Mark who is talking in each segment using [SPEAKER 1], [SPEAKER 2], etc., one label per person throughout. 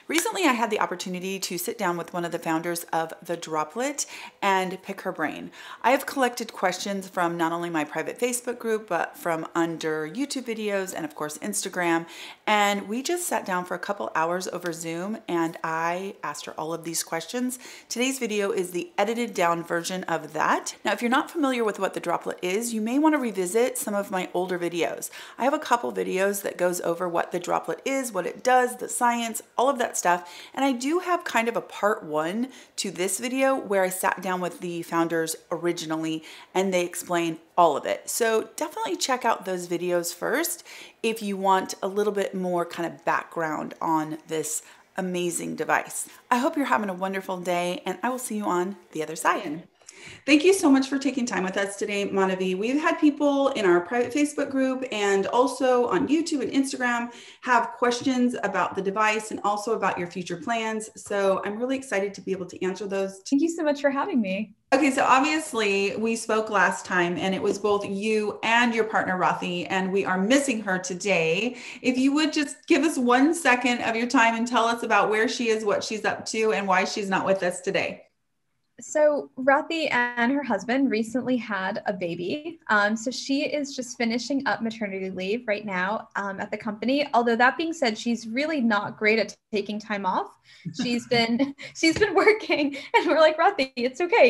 [SPEAKER 1] Recently, I had the opportunity to sit down with one of the founders of the Droplette and pick her brain. I have collected questions from not only my private Facebook group, but from under YouTube videos and of course Instagram. And we just sat down for a couple hours over Zoom and I asked her all of these questions. Today's video is the edited down version of that. Now, if you're not familiar with what the Droplette is, you may want to revisit some of my older videos. I have a couple videos that goes over what the Droplette is, what it does, the science, all of that stuff. And I do have kind of a part one to this video where I sat down with the founders originally and they explain all of it. So definitely check out those videos first if you want a little bit more kind of background on this amazing device. I hope you're having a wonderful day and I will see you on the other side. Thank you so much for taking time with us today, Manavi. We've had people in our private Facebook group and also on YouTube and Instagram have questions about the device and also about your future plans. So I'm really excited to be able to answer those.
[SPEAKER 2] Thank you so much for having me.
[SPEAKER 1] Okay, so obviously we spoke last time and it was both you and your partner, Rathi, and we are missing her today. If you would just give us 1 second of your time and tell us about where she is, what she's up to, and why she's not with us today.
[SPEAKER 2] So Rathi and her husband recently had a baby. So she is just finishing up maternity leave right now at the company. Although that being said, she's really not great at taking time off. She's been working, and we're like, Rathi, it's okay.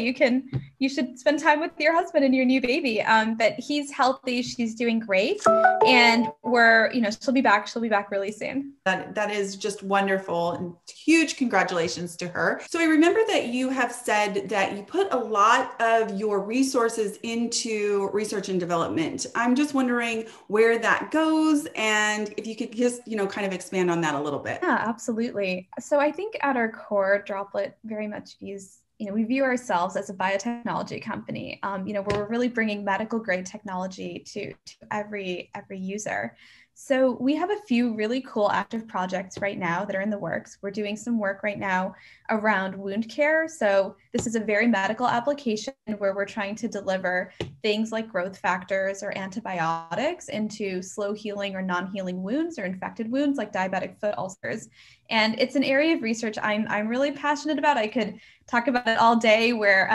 [SPEAKER 2] You should spend time with your husband and your new baby. But he's healthy. She's doing great, and she'll be back. She'll be back really soon.
[SPEAKER 1] That is just wonderful, and huge congratulations to her. So I remember that you have said that you put a lot of your resources into research and development. I'm just wondering where that goes and if you could just, kind of expand on that a little bit.
[SPEAKER 2] Yeah, absolutely. So I think at our core, Droplette very much views, we view ourselves as a biotechnology company, where we're really bringing medical grade technology to every user. So we have a few really cool active projects right now that are in the works. We're doing some work right now around wound care. So this is a very medical application where we're trying to deliver things like growth factors or antibiotics into slow healing or non-healing wounds or infected wounds like diabetic foot ulcers. And it's an area of research I'm really passionate about. I could talk about it all day where,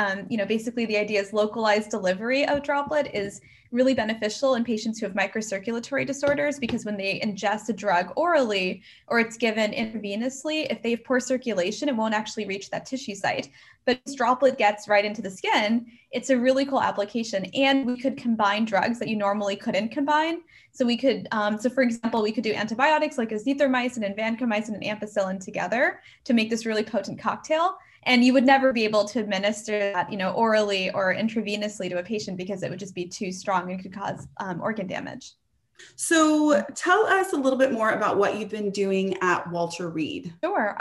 [SPEAKER 2] basically the idea is localized delivery of Droplette is really beneficial in patients who have microcirculatory disorders, because when they ingest a drug orally or it's given intravenously, if they have poor circulation, it won't actually reach that tissue site. But as Droplette gets right into the skin, it's a really cool application. And we could combine drugs that you normally couldn't combine. So we could, for example, we could do antibiotics like azithromycin and vancomycin and ampicillin together to make this really potent cocktail. And you would never be able to administer that, orally or intravenously to a patient because it would just be too strong and could cause organ damage.
[SPEAKER 1] So tell us a little bit more about what you've been doing at Walter Reed.
[SPEAKER 2] Sure.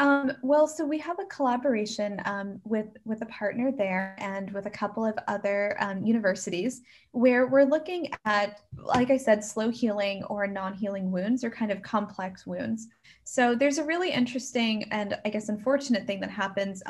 [SPEAKER 2] So we have a collaboration with a partner there and with a couple of other universities where we're looking at, like I said, slow healing or non-healing wounds or kind of complex wounds. So there's a really interesting and I guess unfortunate thing that happens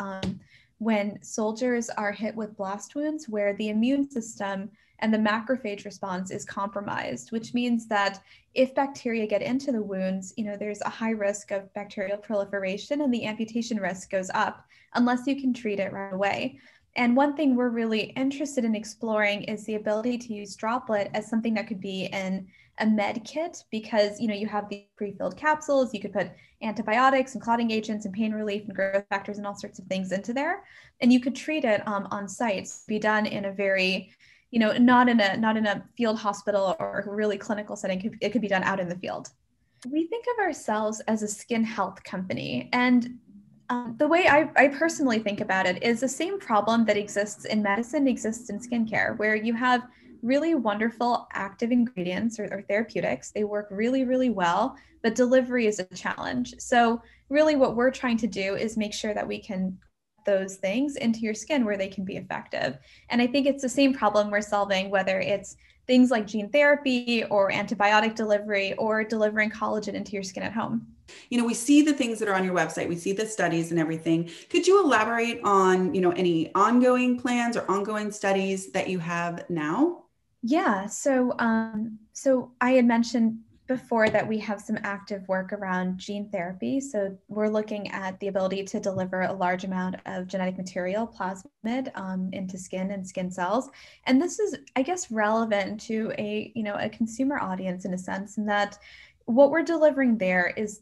[SPEAKER 2] when soldiers are hit with blast wounds where the immune system and the macrophage response is compromised, which means that if bacteria get into the wounds, there's a high risk of bacterial proliferation and the amputation risk goes up unless you can treat it right away. And one thing we're really interested in exploring is the ability to use Droplette as something that could be in a med kit because, you have the pre-filled capsules, you could put antibiotics and clotting agents and pain relief and growth factors and all sorts of things into there. And you could treat it on site, be done in a very not in a field hospital or a really clinical setting. It could be done out in the field. We think of ourselves as a skin health company. And the way I personally think about it is the same problem that exists in medicine exists in skincare, where you have really wonderful active ingredients or therapeutics. They work really, really well, but delivery is a challenge. So really what we're trying to do is make sure that we can those things into your skin where they can be effective. And I think it's the same problem we're solving, whether it's things like gene therapy or antibiotic delivery or delivering collagen into your skin at home.
[SPEAKER 1] We see the things that are on your website, we see the studies and everything. Could you elaborate on, any ongoing plans or ongoing studies that you have now?
[SPEAKER 2] Yeah, so I had mentioned before that we have some active work around gene therapy. So we're looking at the ability to deliver a large amount of genetic material, plasmid, into skin and skin cells. And this is, I guess, relevant to a consumer audience in a sense, in that what we're delivering there is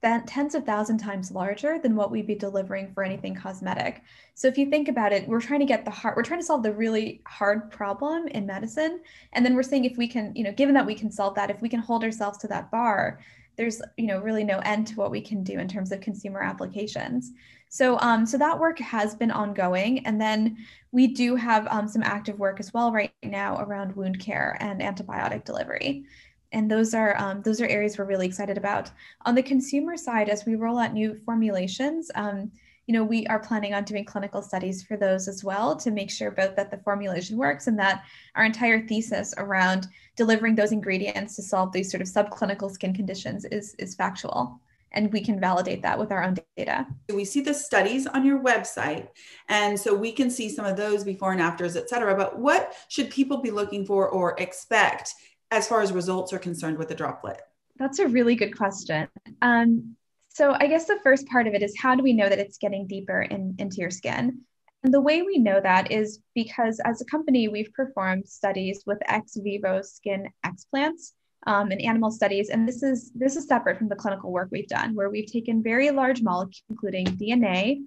[SPEAKER 2] that tens of thousand times larger than what we'd be delivering for anything cosmetic. So if you think about it, we're trying to solve the really hard problem in medicine. And then we're saying, if we can, given that we can solve that, if we can hold ourselves to that bar, there's, really no end to what we can do in terms of consumer applications. So that work has been ongoing. And then we do have some active work as well right now around wound care and antibiotic delivery. And those are areas we're really excited about. On the consumer side, as we roll out new formulations, we are planning on doing clinical studies for those as well, to make sure both that the formulation works and that our entire thesis around delivering those ingredients to solve these sort of subclinical skin conditions is factual. And we can validate that with our own data.
[SPEAKER 1] We see the studies on your website, and so we can see some of those before and afters, et cetera. But what should people be looking for or expect as far as results are concerned with the droplet?
[SPEAKER 2] That's a really good question. So I guess the first part of it is, how do we know that it's getting deeper into your skin? And the way we know that is because, as a company, we've performed studies with ex vivo skin explants and animal studies. And this is separate from the clinical work we've done, where we've taken very large molecules, including DNA,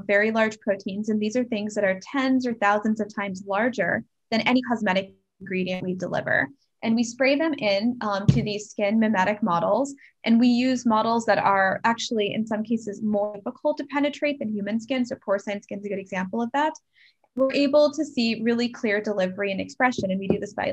[SPEAKER 2] very large proteins. And these are things that are tens or thousands of times larger than any cosmetic ingredient we deliver. And we spray them in to these skin mimetic models. And we use models that are actually, in some cases, more difficult to penetrate than human skin. So porcine skin is a good example of that. We're able to see really clear delivery and expression. And we do this by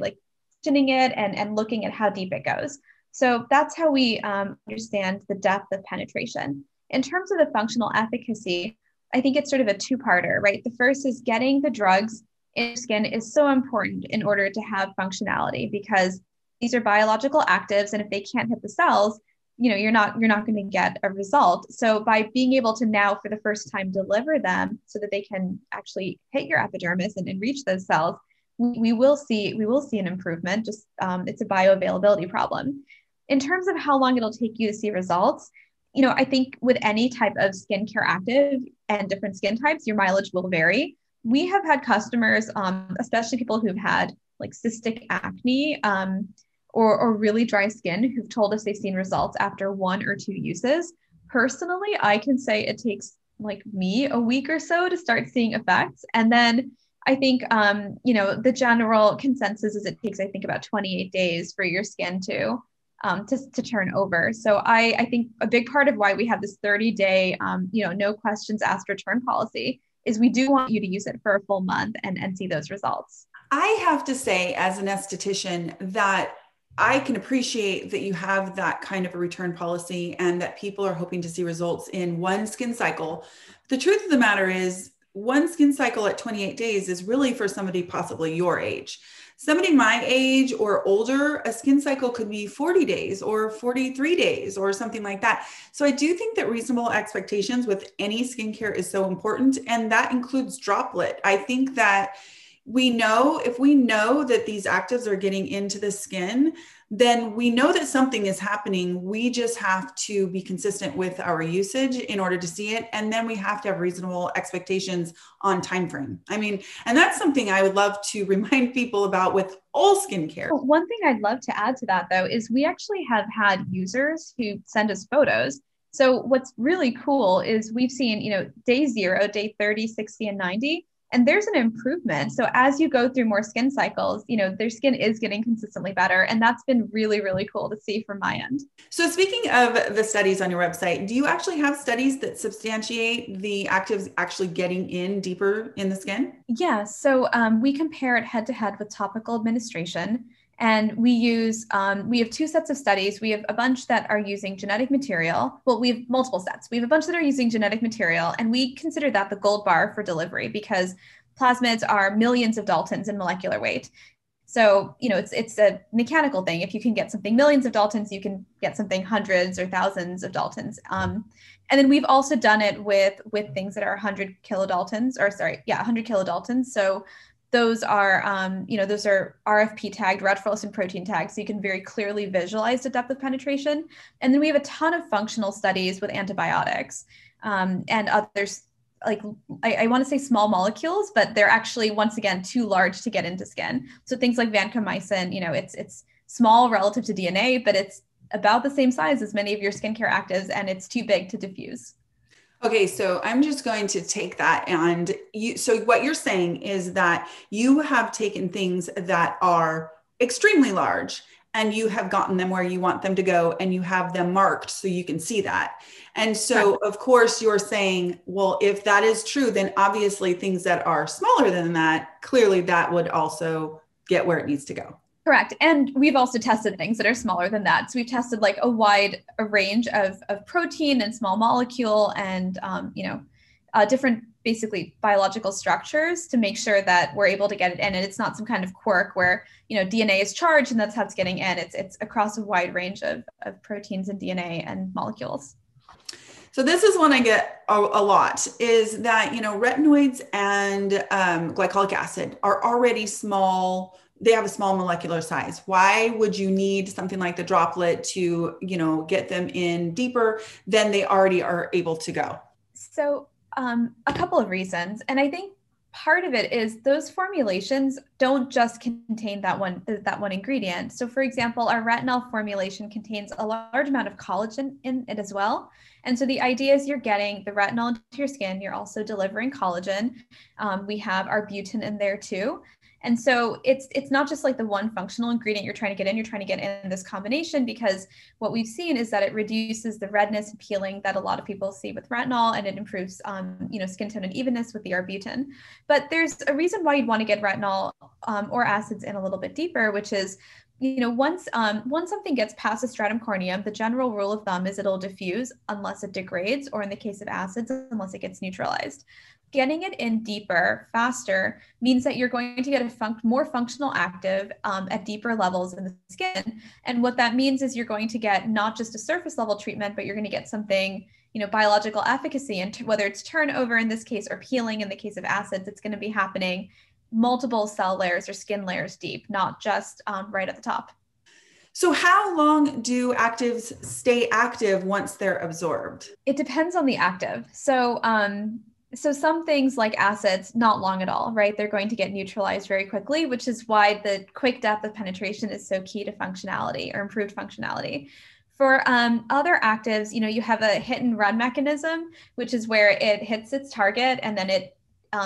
[SPEAKER 2] positioning it and looking at how deep it goes. So that's how we understand the depth of penetration. In terms of the functional efficacy, I think it's sort of a two-parter, right? The first is getting the drugs in skin is so important in order to have functionality, because these are biological actives, and if they can't hit the cells, you're not going to get a result. So by being able to now, for the first time, deliver them so that they can actually hit your epidermis and reach those cells, we will see an improvement. Just it's a bioavailability problem. In terms of how long it'll take you to see results, I think with any type of skincare active and different skin types, your mileage will vary. We have had customers, especially people who've had cystic acne or really dry skin, who've told us they've seen results after 1 or 2 uses. Personally, I can say it takes me a week or so to start seeing effects. And then I think, the general consensus is it takes, I think, about 28 days for your skin to turn over. So I think a big part of why we have this 30-day, no questions asked return policy is we do want you to use it for a full month and see those results.
[SPEAKER 1] I have to say, as an esthetician, that I can appreciate that you have that kind of a return policy and that people are hoping to see results in one skin cycle. The truth of the matter is, one skin cycle at 28 days is really for somebody possibly your age. Somebody my age or older, a skin cycle could be 40 days or 43 days or something like that. So I do think that reasonable expectations with any skincare is so important. And that includes Droplette. I think that if we know that these actives are getting into the skin, then we know that something is happening. We just have to be consistent with our usage in order to see it. And then we have to have reasonable expectations on time frame. And that's something I would love to remind people about with all skincare.
[SPEAKER 2] One thing I'd love to add to that, though, is we actually have had users who send us photos. So what's really cool is we've seen, day 0, day 30, 60, and 90. And there's an improvement. So as you go through more skin cycles, their skin is getting consistently better. And that's been really, really cool to see from my end.
[SPEAKER 1] So speaking of the studies on your website, do you actually have studies that substantiate the actives actually getting in deeper in the skin?
[SPEAKER 2] Yeah. So we compare it head to head with topical administration. And we have 2 sets of studies. We have a bunch that are using genetic material. Well, we have multiple sets. We have a bunch that are using genetic material, and we consider that the gold bar for delivery, because plasmids are millions of Daltons in molecular weight. So, it's a mechanical thing. If you can get something millions of Daltons, you can get something hundreds or thousands of Daltons. And then we've also done it with things that are 100 kilodaltons, 100 kilodaltons. So those are, those are RFP tagged, red fluorescent protein tags, so you can very clearly visualize the depth of penetration. And then we have a ton of functional studies with antibiotics and others, like I want to say small molecules, but they're actually, once again, too large to get into skin. So things like vancomycin, it's small relative to DNA, but it's about the same size as many of your skincare actives, and it's too big to diffuse.
[SPEAKER 1] Okay, so I'm just going to take that so what you're saying is that you have taken things that are extremely large and you have gotten them where you want them to go and you have them marked so you can see that. And so of course you're saying, well, if that is true, then obviously things that are smaller than that, clearly that would also get where it needs to go.
[SPEAKER 2] Correct. And we've also tested things that are smaller than that. So we've tested like a range of protein and small molecule and, different basically biological structures to make sure that we're able to get it in. And it's not some kind of quirk where, DNA is charged and that's how it's getting in. It's across a wide range of proteins and DNA and molecules.
[SPEAKER 1] So this is one I get a lot, is that, retinoids and glycolic acid are already small. They have a small molecular size. Why would you need something like the droplet to, get them in deeper than they already are able to go?
[SPEAKER 2] So a couple of reasons. And I think part of it is those formulations don't just contain that one ingredient. So for example, our retinol formulation contains a large amount of collagen in it as well. And so the idea is you're getting the retinol into your skin, you're also delivering collagen. We have our butane in there too. And so it's not just like the one functional ingredient you're trying to get in this combination, because what we've seen is that it reduces the redness and peeling that a lot of people see with retinol, and it improves, skin tone and evenness with the arbutin. But there's a reason why you'd want to get retinol or acids in a little bit deeper, which is, once something gets past the stratum corneum, the general rule of thumb is it'll diffuse unless it degrades, or in the case of acids, unless it gets neutralized. Getting it in deeper, faster, means that you're going to get a more functional active at deeper levels in the skin. And what that means is you're going to get not just a surface level treatment, but you're going to get something, biological efficacy, and whether it's turnover in this case or peeling in the case of acids, it's going to be happening multiple cell layers or skin layers deep, not just right at the top.
[SPEAKER 1] So how long do actives stay active once they're absorbed?
[SPEAKER 2] It depends on the active. So some things like acids, not long at all, right? They're going to get neutralized very quickly, which is why the quick depth of penetration is so key to functionality or improved functionality. For other actives, you have a hit and run mechanism, which is where it hits its target and then it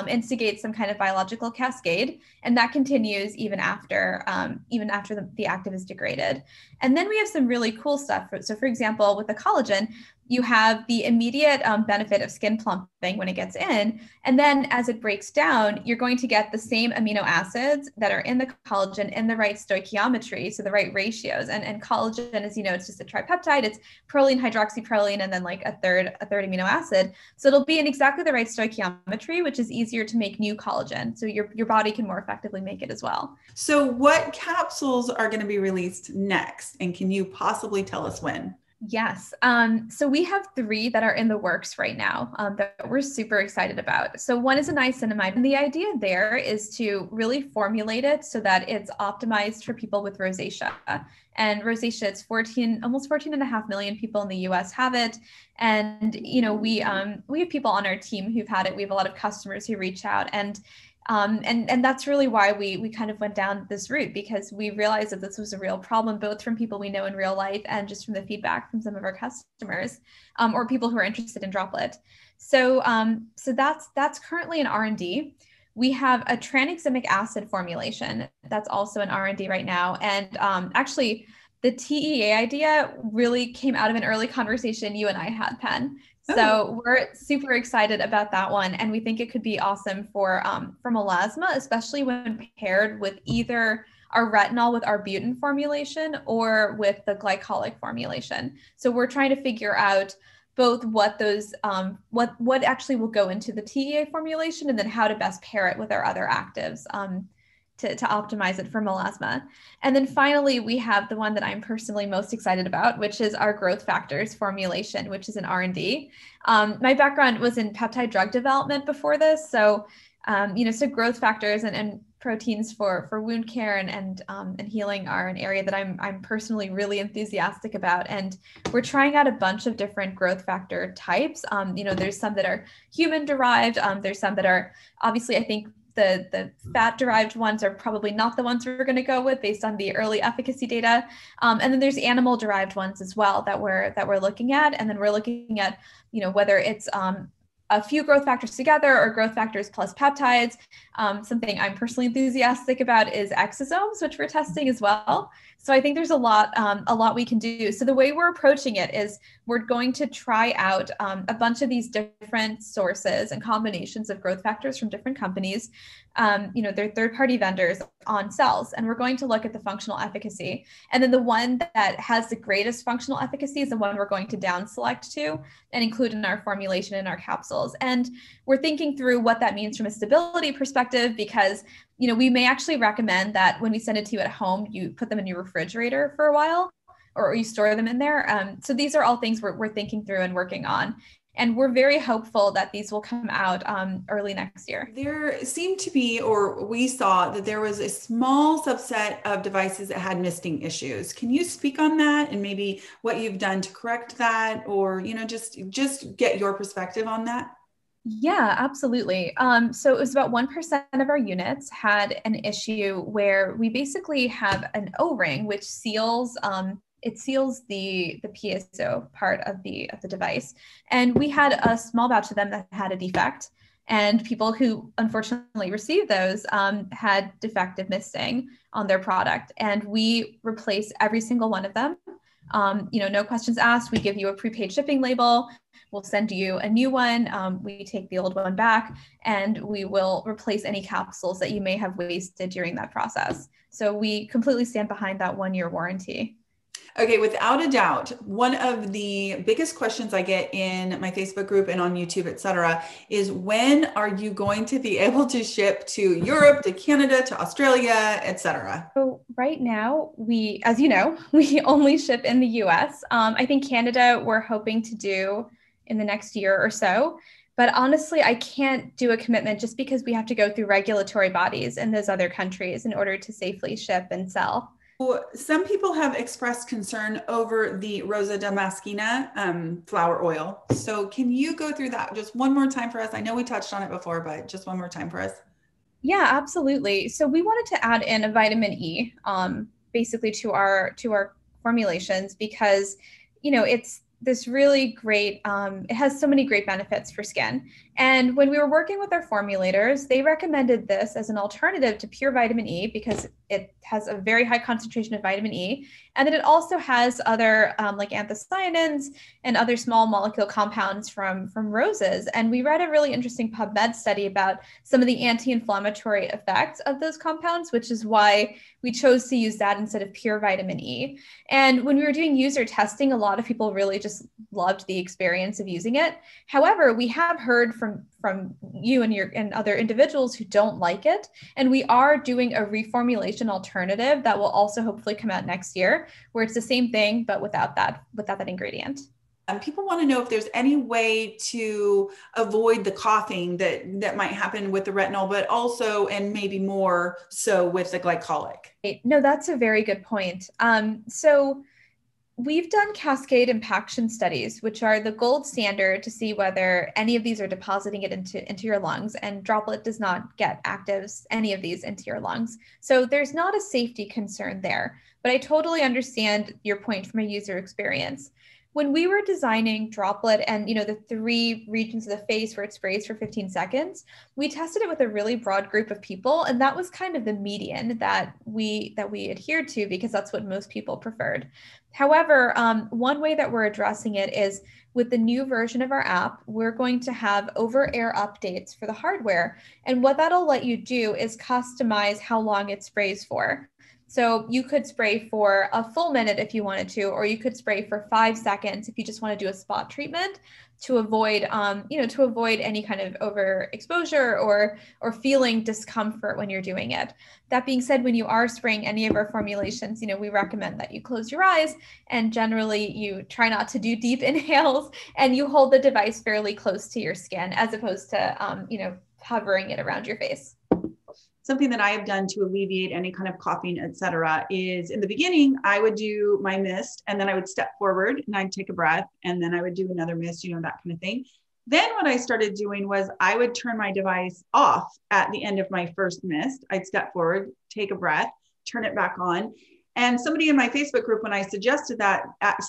[SPEAKER 2] instigates some kind of biological cascade, and that continues even after the active is degraded. And then we have some really cool stuff. So for example, with the collagen, you have the immediate benefit of skin plumping when it gets in. And then as it breaks down, you're going to get the same amino acids that are in the collagen in the right stoichiometry, so the right ratios. And collagen, as you know, it's just a tripeptide. It's proline, hydroxyproline, and then like a third amino acid. So it'll be in exactly the right stoichiometry, which is easier to make new collagen. So your body can more effectively make it as well.
[SPEAKER 1] So what capsules are going to be released next? And can you possibly tell us when?
[SPEAKER 2] Yes. So we have 3 that are in the works right now that we're super excited about. So one is a niacinamide. And the idea there is to really formulate it so that it's optimized for people with rosacea. And rosacea, it's almost 14.5 million people in the US have it. And, we have people on our team who've had it. We have a lot of customers who reach out, and that's really why we kind of went down this route, because we realized that this was a real problem, both from people we know in real life and just from the feedback from some of our customers or people who are interested in Droplette. So that's currently in R&D. We have a tranexamic acid formulation that's also in R&D right now. And actually, the TEA idea really came out of an early conversation you and I had, Penn. So we're super excited about that one. And we think it could be awesome for melasma, especially when paired with either our retinol with our butane formulation or with the glycolic formulation. So we're trying to figure out both what those, what actually will go into the TEA formulation, and then how to best pair it with our other actives to optimize it for melasma. And then finally, we have the one that I'm personally most excited about, which is our growth factors formulation, which is in R&D. My background was in peptide drug development before this. So So growth factors and proteins for wound care and healing are an area that I'm personally really enthusiastic about. And we're trying out a bunch of different growth factor types. There's some that are human derived. There's some that are obviously, I think the fat derived ones are probably not the ones we're going to go with based on the early efficacy data. And then there's animal derived ones as well that we're looking at. And then we're looking at, whether it's a few growth factors together or growth factors plus peptides. Something I'm personally enthusiastic about is exosomes, which we're testing as well. So I think there's a lot we can do. So the way we're approaching it is we're going to try out a bunch of these different sources and combinations of growth factors from different companies. They're third-party vendors on cells, and we're going to look at the functional efficacy. And then the one that has the greatest functional efficacy is the one we're going to down select to and include in our formulation in our capsules. And we're thinking through what that means from a stability perspective, because we may actually recommend that when we send it to you at home, you put them in your refrigerator for a while, or you store them in there. So these are all things we're thinking through and working on. And we're very hopeful that these will come out early next year.
[SPEAKER 1] There seemed to be, or we saw that there was a small subset of devices that had misting issues. Can you speak on that and maybe what you've done to correct that, or, just get your perspective on that?
[SPEAKER 2] Yeah, absolutely. So it was about 1% of our units had an issue where we basically have an O-ring, which seals the piezo part of the device. And we had a small batch of them that had a defect. And people who unfortunately received those had defective misting on their product. And we replaced every single one of them. No questions asked. We give you a prepaid shipping label. We'll send you a new one. We take the old one back, and we will replace any capsules that you may have wasted during that process. So we completely stand behind that 1-year warranty.
[SPEAKER 1] Okay, without a doubt, one of the biggest questions I get in my Facebook group and on YouTube, etc., is when are you going to be able to ship to Europe, to Canada, to Australia, etc.?
[SPEAKER 2] So right now, as you know, we only ship in the US. I think Canada, we're hoping to do in the next year or so. But honestly, I can't do a commitment just because we have to go through regulatory bodies in those other countries in order to safely ship and sell.
[SPEAKER 1] Some people have expressed concern over the rosa damascena flower oil. So can you go through that just one more time for us? I know we touched on it before, but just one more time for us.
[SPEAKER 2] Yeah, absolutely. So we wanted to add in a vitamin E, basically to our formulations because, it's this really great, it has so many great benefits for skin. And when we were working with our formulators, they recommended this as an alternative to pure vitamin E because it has a very high concentration of vitamin E. And then it also has other like anthocyanins and other small molecule compounds from roses. And we read a really interesting PubMed study about some of the anti-inflammatory effects of those compounds, which is why we chose to use that instead of pure vitamin E. And when we were doing user testing, a lot of people really just loved the experience of using it. However, we have heard from you and other individuals who don't like it. And we are doing a reformulation alternative that will also hopefully come out next year, where it's the same thing, but without that ingredient.
[SPEAKER 1] People want to know if there's any way to avoid the coughing that might happen with the retinol, but also, and maybe more so with the glycolic.
[SPEAKER 2] No, that's a very good point. So we've done cascade impaction studies, which are the gold standard to see whether any of these are depositing it into your lungs, and Droplette does not get actives, any of these, into your lungs. So there's not a safety concern there, but I totally understand your point from a user experience. When we were designing Droplette and the 3 regions of the face where it sprays for 15 seconds, we tested it with a really broad group of people, and that was kind of the median that we adhered to because that's what most people preferred. However, one way that we're addressing it is with the new version of our app, we're going to have over-air updates for the hardware, and what that'll let you do is customize how long it sprays for. So you could spray for a full minute if you wanted to, or you could spray for 5 seconds if you just want to do a spot treatment to avoid, any kind of overexposure or feeling discomfort when you're doing it. That being said, when you are spraying any of our formulations, we recommend that you close your eyes and generally you try not to do deep inhales and you hold the device fairly close to your skin as opposed to, hovering it around your face.
[SPEAKER 1] Something that I have done to alleviate any kind of coughing, etc., is in the beginning, I would do my mist and then I would step forward and I'd take a breath and then I would do another mist, you know, that kind of thing. Then what I started doing was I would turn my device off at the end of my first mist. I'd step forward, take a breath, turn it back on. And somebody in my Facebook group, when I suggested that,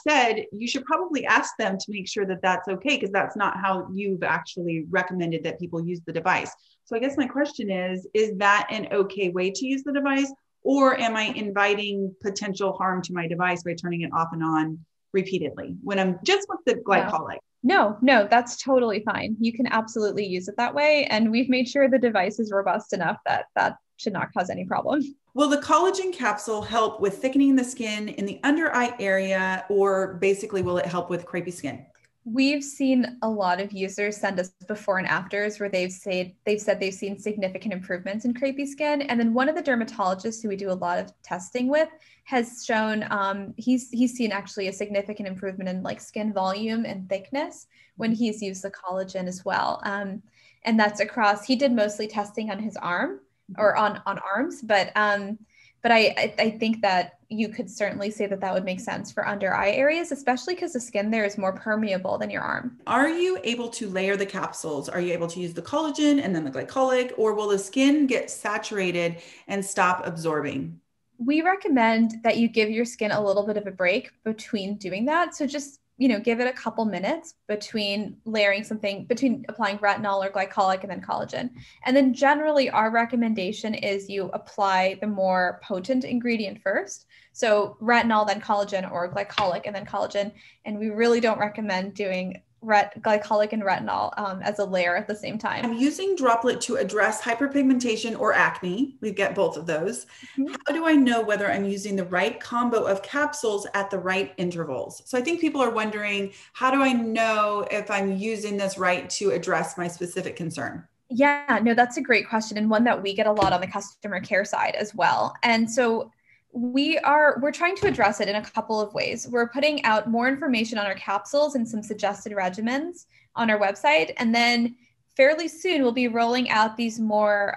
[SPEAKER 1] said, you should probably ask them to make sure that that's okay, because that's not how you've actually recommended that people use the device. So I guess my question is that an okay way to use the device? Or am I inviting potential harm to my device by turning it off and on repeatedly when I'm just with the glycolic?
[SPEAKER 2] No, that's totally fine. You can absolutely use it that way. And we've made sure the device is robust enough that that should not cause any problem.
[SPEAKER 1] Will the collagen capsule help with thickening the skin in the under eye area, or basically will it help with crepey skin?
[SPEAKER 2] We've seen a lot of users send us before and afters where they've said they've seen significant improvements in crepey skin. And then one of the dermatologists who we do a lot of testing with has shown he's seen actually a significant improvement in like skin volume and thickness when he's used the collagen as well. And that's across, he did mostly testing on his arm or on arms, but I think that you could certainly say that that would make sense for under eye areas, especially because the skin there is more permeable than your arm.
[SPEAKER 1] Are you able to layer the capsules? Are you able to use the collagen and then the glycolic, or will the skin get saturated and stop absorbing?
[SPEAKER 2] We recommend that you give your skin a little bit of a break between doing that. So just, give it a couple minutes between layering something, between applying retinol or glycolic and then collagen. And then generally our recommendation is you apply the more potent ingredient first. So retinol, then collagen, or glycolic and then collagen. And we really don't recommend doing glycolic and retinol as a layer at the same time.
[SPEAKER 1] I'm using Droplette to address hyperpigmentation or acne. We get both of those. Mm-hmm. How do I know whether I'm using the right combo of capsules at the right intervals? So I think people are wondering, how do I know if I'm using this right to address my specific concern?
[SPEAKER 2] Yeah, no, that's a great question, and one that we get a lot on the customer care side as well. And so we're trying to address it in a couple of ways. We're putting out more information on our capsules and some suggested regimens on our website. And then fairly soon we'll be rolling out these more,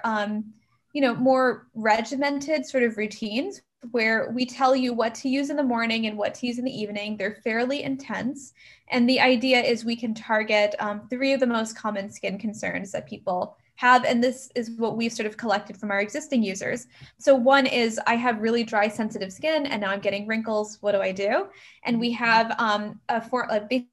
[SPEAKER 2] more regimented sort of routines where we tell you what to use in the morning and what to use in the evening. They're fairly intense. And the idea is we can target 3 of the most common skin concerns that people have, and this is what we've sort of collected from our existing users. So one is, I have really dry, sensitive skin, and now I'm getting wrinkles. What do I do? And we have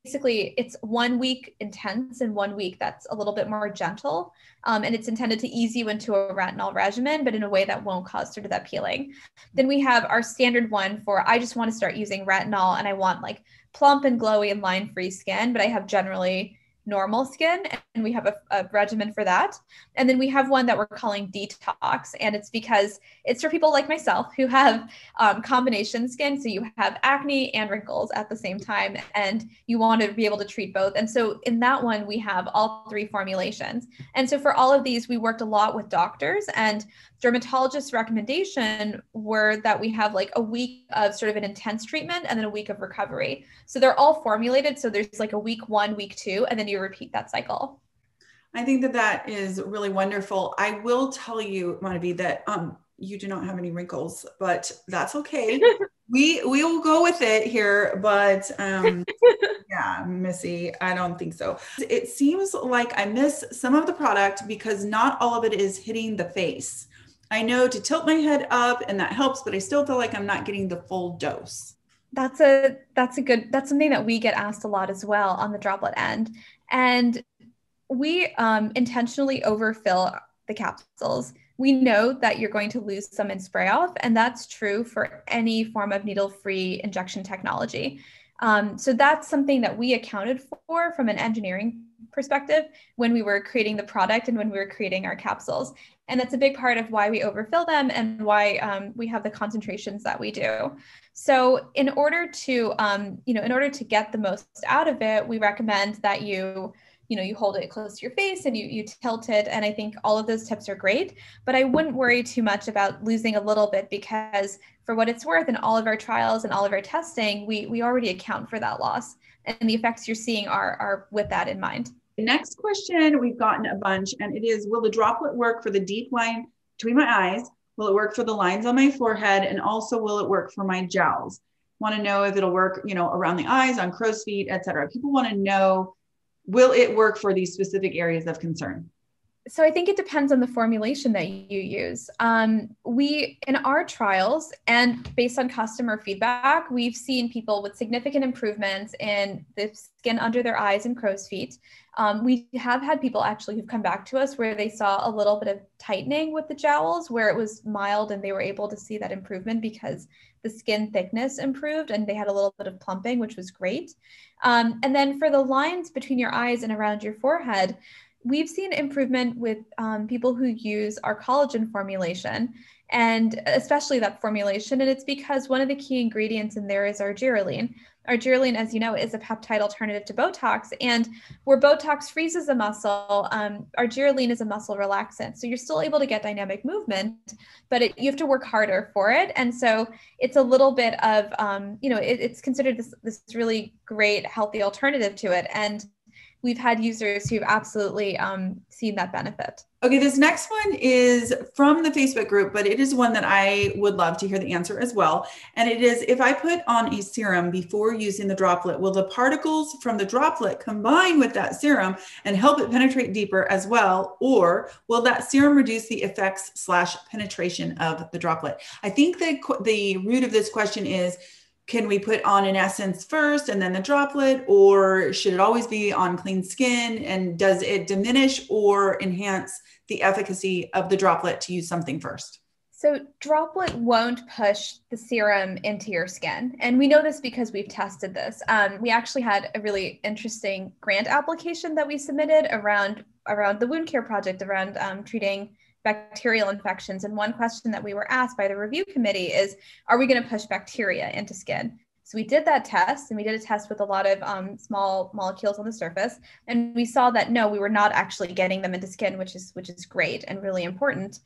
[SPEAKER 2] basically it's 1 week intense and 1 week that's a little bit more gentle, and it's intended to ease you into a retinol regimen, but in a way that won't cause sort of that peeling. Then we have our standard one for, I just want to start using retinol and I want like plump and glowy and line-free skin, but I have generally normal skin, and we have a regimen for that. And then we have one that we're calling detox, and it's because it's for people like myself who have combination skin. So you have acne and wrinkles at the same time, and you want to be able to treat both. And so in that one, we have all 3 formulations. And so for all of these, we worked a lot with doctors, and dermatologists' recommendation were that we have like a week of sort of an intense treatment and then a week of recovery. So they're all formulated. So there's like a week 1, week 2, and then you repeat that cycle.
[SPEAKER 1] I think that is really wonderful. I will tell you, Manavi, that you do not have any wrinkles, but that's okay. we will go with it here, but yeah, Missy, I don't think so. It seems like I miss some of the product because not all of it is hitting the face. I know to tilt my head up and that helps, but I still feel like I'm not getting the full dose.
[SPEAKER 2] That's something that we get asked a lot as well on the Droplette end. And we intentionally overfill the capsules. We know that you're going to lose some in spray off, and that's true for any form of needle-free injection technology. So that's something that we accounted for from an engineering perspective when we were creating the product and when we were creating our capsules. And that's a big part of why we overfill them and why we have the concentrations that we do. So in order to get the most out of it, we recommend that you hold it close to your face and you tilt it. And I think all of those tips are great, but I wouldn't worry too much about losing a little bit, because for what it's worth in all of our trials and all of our testing, we already account for that loss, and the effects you're seeing are with that in mind.
[SPEAKER 1] Next question, we've gotten a bunch, and it is, will the droplet work for the deep line between my eyes? Will it work for the lines on my forehead? And also, will it work for my jowls? Want to know if it'll work, around the eyes, on crow's feet, etc. People want to know, will it work for these specific areas of concern?
[SPEAKER 2] So I think it depends on the formulation that you use. In our trials and based on customer feedback, we've seen people with significant improvements in the skin under their eyes and crow's feet. We have had people actually who've come back to us where they saw a little bit of tightening with the jowls, where it was mild and they were able to see that improvement because the skin thickness improved and they had a little bit of plumping, which was great. And then for the lines between your eyes and around your forehead, we've seen improvement with people who use our collagen formulation, and especially that formulation. And it's because one of the key ingredients in there is argireline. Argireline, as you know, is a peptide alternative to Botox. And where Botox freezes a muscle, argireline is a muscle relaxant. So you're still able to get dynamic movement, but you have to work harder for it. And so it's a little bit of, it's considered this really great, healthy alternative to it. And we've had users who've absolutely seen that benefit.
[SPEAKER 1] Okay, this next one is from the Facebook group, but it is one that I would love to hear the answer as well. And it is, if I put on a serum before using the droplet, will the particles from the droplet combine with that serum and help it penetrate deeper as well? Or will that serum reduce the effects / penetration of the droplet? I think the root of this question is, can we put on an essence first and then the droplet, or should it always be on clean skin? And does it diminish or enhance the efficacy of the droplet to use something first?
[SPEAKER 2] So droplet won't push the serum into your skin. And we know this because we've tested this. We actually had a really interesting grant application that we submitted around the wound care project, around treating bacterial infections. And one question that we were asked by the review committee is, are we going to push bacteria into skin? So we did that test, and we did a test with a lot of small molecules on the surface. And we saw that no, we were not actually getting them into skin, which is great and really important.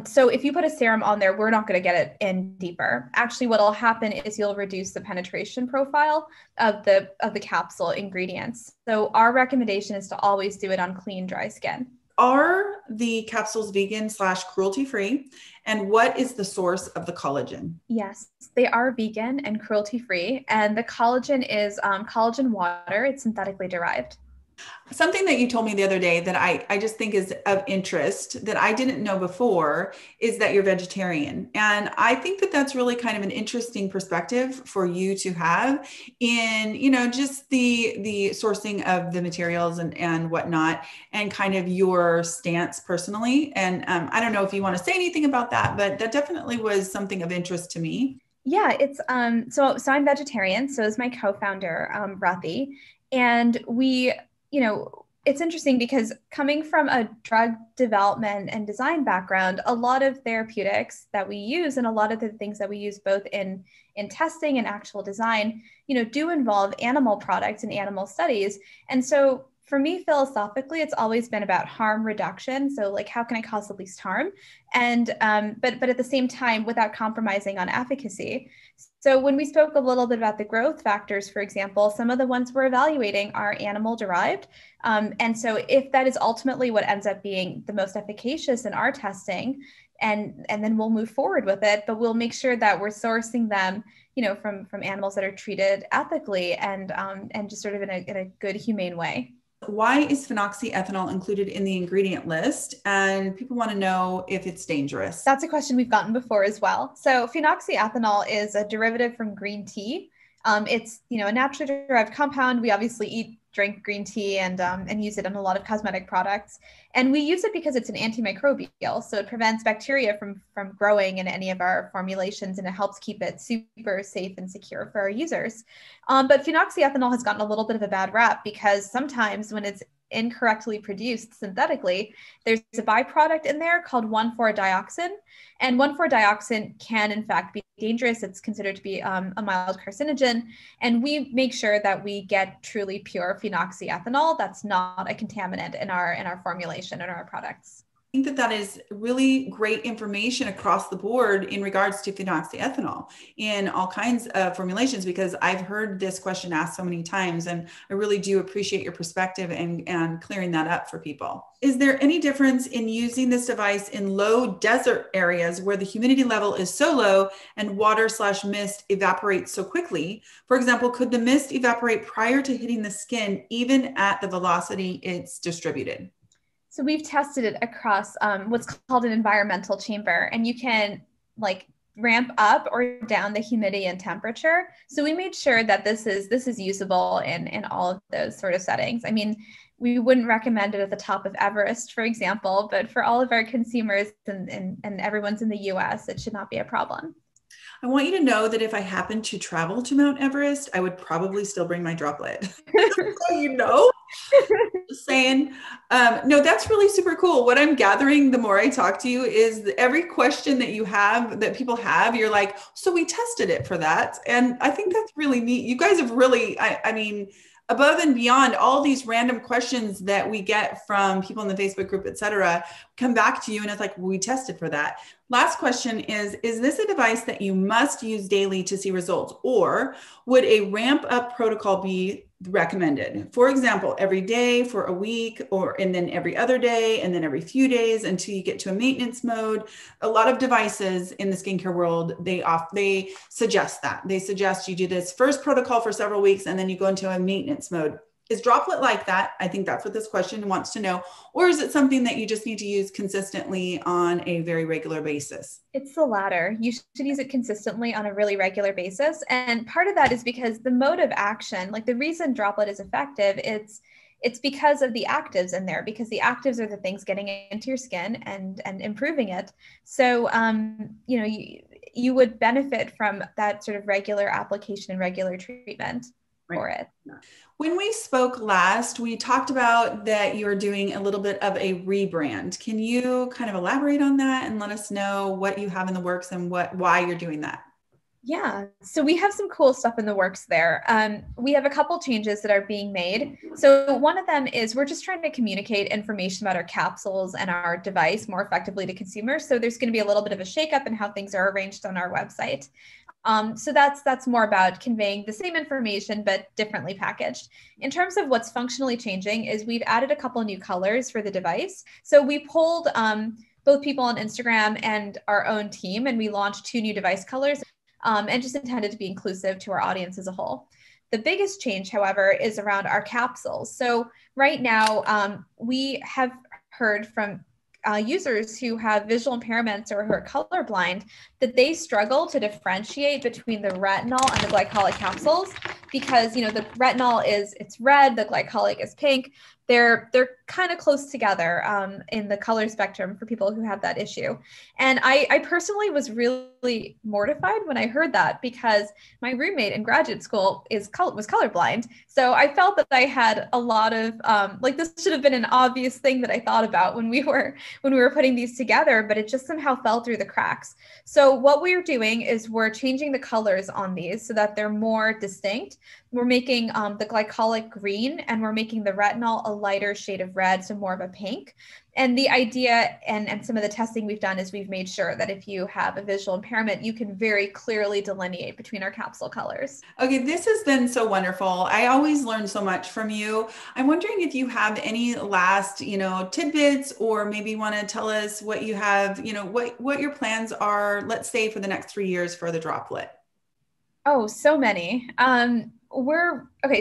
[SPEAKER 2] So if you put a serum on there, we're not going to get it in deeper. Actually, what will happen is you'll reduce the penetration profile of the capsule ingredients. So our recommendation is to always do it on clean, dry skin.
[SPEAKER 1] Are the capsules vegan / cruelty free? And what is the source of the collagen?
[SPEAKER 2] Yes, they are vegan and cruelty free. And the collagen is collagen water. It's synthetically derived.
[SPEAKER 1] Something that you told me the other day that I just think is of interest that I didn't know before is that you're vegetarian. And I think that that's really kind of an interesting perspective for you to have in, just the sourcing of the materials and whatnot, and kind of your stance personally. And I don't know if you want to say anything about that, but that definitely was something of interest to me.
[SPEAKER 2] Yeah, it's so I'm vegetarian, so is my co-founder, Rathi. And we, it's interesting because coming from a drug development and design background, a lot of therapeutics that we use and a lot of the things that we use both in testing and actual design, do involve animal products and animal studies. And so for me, philosophically, it's always been about harm reduction. So like, how can I cause the least harm? And, but at the same time, without compromising on efficacy. So when we spoke a little bit about the growth factors, for example, some of the ones we're evaluating are animal derived. And so if that is ultimately what ends up being the most efficacious in our testing, and then we'll move forward with it, but we'll make sure that we're sourcing them, from animals that are treated ethically and just sort of in a good, humane way.
[SPEAKER 1] Why is phenoxyethanol included in the ingredient list? And people want to know if it's dangerous.
[SPEAKER 2] That's a question we've gotten before as well. So phenoxyethanol is a derivative from green tea. It's, a naturally derived compound. We obviously drink green tea and use it in a lot of cosmetic products. And we use it because it's an antimicrobial. So it prevents bacteria from growing in any of our formulations, and it helps keep it super safe and secure for our users. But phenoxyethanol has gotten a little bit of a bad rap because sometimes when it's incorrectly produced synthetically, there's a byproduct in there called 1,4-dioxin. And 1,4-dioxin can in fact be dangerous. It's considered to be a mild carcinogen. And we make sure that we get truly pure phenoxyethanol that's not a contaminant in our formulation in our products.
[SPEAKER 1] think that that is really great information across the board in regards to phenoxyethanol in all kinds of formulations, because I've heard this question asked so many times, and I really do appreciate your perspective and clearing that up for people. Is there any difference in using this device in low desert areas where the humidity level is so low and water/mist evaporates so quickly? For example, could the mist evaporate prior to hitting the skin, even at the velocity it's distributed?
[SPEAKER 2] So we've tested it across what's called an environmental chamber, and you can like ramp up or down the humidity and temperature. So we made sure that this is usable in all of those sort of settings. I mean, we wouldn't recommend it at the top of Everest, for example, but for all of our consumers and everyone's in the US, it should not be a problem.
[SPEAKER 1] I want you to know that if I happened to travel to Mount Everest, I would probably still bring my droplet. So, you know, just saying. No, that's really super cool. What I'm gathering the more I talk to you is every question that you have, that people have, you're like, so we tested it for that. And I think that's really neat. You guys have really, I mean, above and beyond all these random questions that we get from people in the Facebook group, et cetera, come back to you. And it's like, well, we tested for that. Last question is this a device that you must use daily to see results, or would a ramp up protocol be recommended? For example, every day for a week, and then every other day, and then every few days until you get to a maintenance mode. A lot of devices in the skincare world, they suggest that. They suggest you do this first protocol for several weeks, and then you go into a maintenance mode. Is Droplette like that? I think that's what this question wants to know. Or is it something that you just need to use consistently on a very regular basis?
[SPEAKER 2] It's the latter. You should use it consistently on a really regular basis. And part of that is because the mode of action, like the reason Droplette is effective, it's because of the actives in there, because the actives are the things getting into your skin and improving it. So, you know, you would benefit from that sort of regular application and regular treatment for it.
[SPEAKER 1] When we spoke last, we talked about that you're doing a little bit of a rebrand. Can you kind of elaborate on that and let us know what you have in the works and why you're doing that?
[SPEAKER 2] Yeah, so we have some cool stuff in the works there. We have a couple changes that are being made. So one of them is we're just trying to communicate information about our capsules and our device more effectively to consumers. So there's going to be a little bit of a shakeup in how things are arranged on our website. So that's more about conveying the same information, but differently packaged. In terms of what's functionally changing is we've added a couple new colors for the device. So we polled both people on Instagram and our own team, and we launched 2 new device colors. And just intended to be inclusive to our audience as a whole. The biggest change, however, is around our capsules. So right now, we have heard from users who have visual impairments or who are colorblind that they struggle to differentiate between the retinol and the glycolic capsules because, you know, the retinol it's red, the glycolic is pink. They're kind of close together in the color spectrum for people who have that issue. And I personally was really mortified when I heard that because my roommate in graduate school was colorblind. So I felt that I had a lot of like this should have been an obvious thing that I thought about when we were putting these together, but it just somehow fell through the cracks. So what we're doing is we're changing the colors on these so that they're more distinct. We're making the glycolic green and we're making the retinol a lighter shade of red, so more of a pink. And the idea and some of the testing we've done is we've made sure that if you have a visual impairment, you can very clearly delineate between our capsule colors.
[SPEAKER 1] Okay, this has been so wonderful. I always learn so much from you. I'm wondering if you have any last, tidbits, or maybe want to tell us what you have, what your plans are, let's say for the next 3 years for the Droplette.
[SPEAKER 2] Oh, so many.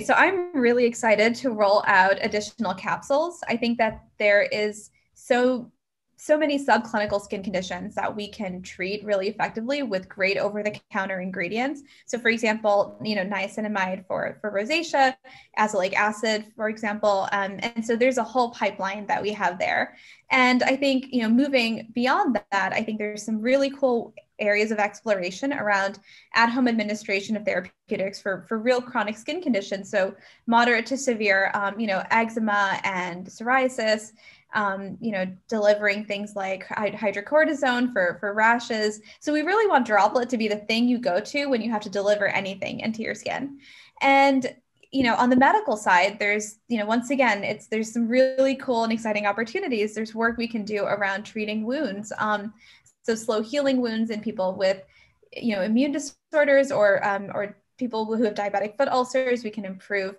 [SPEAKER 2] So I'm really excited to roll out additional capsules. I think that there is so many subclinical skin conditions that we can treat really effectively with great over-the-counter ingredients. So for example, niacinamide for rosacea, azelaic acid, for example. And so there's a whole pipeline that we have there. And I think, moving beyond that, I think there's some really cool areas of exploration around at-home administration of therapeutics for real chronic skin conditions. So moderate to severe, eczema and psoriasis, delivering things like hydrocortisone for rashes. So we really want Droplette to be the thing you go to when you have to deliver anything into your skin. And on the medical side, there's, once again, there's some really cool and exciting opportunities. There's work we can do around treating wounds. So slow healing wounds in people with, immune disorders or people who have diabetic foot ulcers. We can improve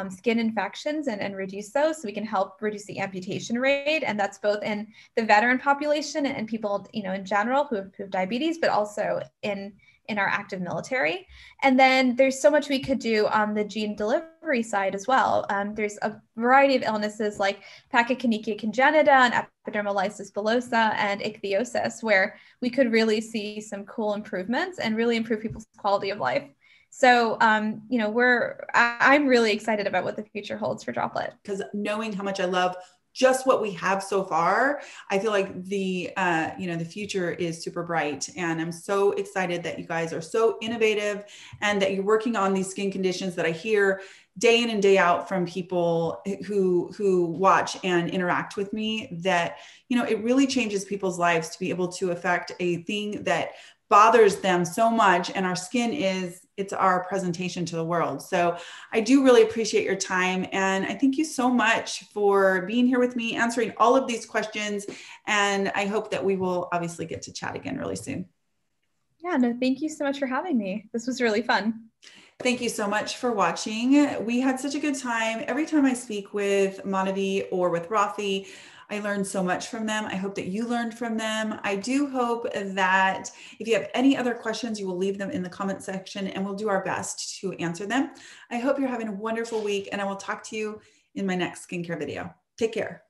[SPEAKER 2] skin infections and reduce those. So we can help reduce the amputation rate. And that's both in the veteran population and people, in general who have diabetes, but also in our active military. And then there's so much we could do on the gene delivery side as well. There's a variety of illnesses like pachyonychia congenita and epidermolysis bullosa and ichthyosis, where we could really see some cool improvements and really improve people's quality of life. So, I'm really excited about what the future holds for Droplette.
[SPEAKER 1] Because knowing how much I love just what we have so far, I feel like the future is super bright, and I'm so excited that you guys are so innovative and that you're working on these skin conditions that I hear day in and day out from people who watch and interact with me, that, it really changes people's lives to be able to affect a thing that bothers them so much. And our skin it's our presentation to the world. So I do really appreciate your time. And I thank you so much for being here with me, answering all of these questions. And I hope that we will obviously get to chat again really soon.
[SPEAKER 2] Yeah, no, thank you so much for having me. This was really fun.
[SPEAKER 1] Thank you so much for watching. We had such a good time. Every time I speak with Madhavi or with Rafi, I learned so much from them. I hope that you learned from them. I do hope that if you have any other questions, you will leave them in the comment section and we'll do our best to answer them. I hope you're having a wonderful week, and I will talk to you in my next skincare video. Take care.